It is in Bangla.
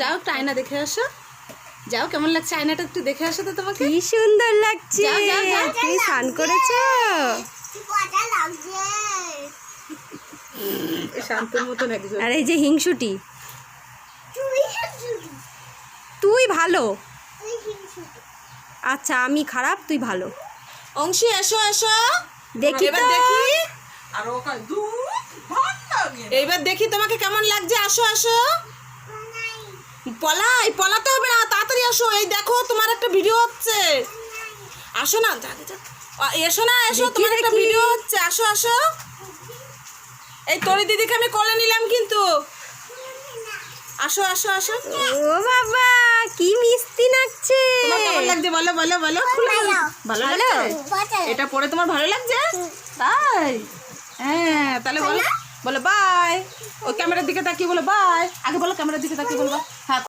যাও একটু আয়না দেখে আসো। যাও, কেমন লাগছে আয়নাটা একটু দেখে আসো তো তোমাকে। কি সুন্দর লাগছে। যাও, যাও, যাও। তুমি স্নান করেছো? শান্তর মতন একজন। আর এই যে হিংসুটি, তুই ভালো। আচ্ছা আমি খারাপ, তুই ভালো। অংশী এসো এসো, দেখি এবার তো। দেখি, আর ওখানে ভালো লাগে না। এইবার দেখি তোমাকে কেমন লাগছে। আসো আসো, পলাতে হবে না, তাড়াতাড়ি আসো। এই দেখো তোমার একটা ভিডিও হচ্ছে। আসো না, এসো না, এসো, দেখি, তোমার একটা দেখি। ভিডিও হচ্ছে। আসো আসো, এই তোরি দিদিকে আমি কোলে নিলাম কিন্তু। আসো আসো আসো। ও বাবা, কি মিষ্টি লাগছে। তোমার কেমন লাগছে বলো বলো বলো। ভালো লাগছে? এটা পরে তোমার ভালো লাগছে? তাই? হ্যাঁ, তাহলে বলো, বলো বাই। ওই ক্যামেরার দিকে তাকিয়ে বলো বাই। আগে বলো, ক্যামেরার দিকে তাকিয়ে বলবা। হ্যাঁ।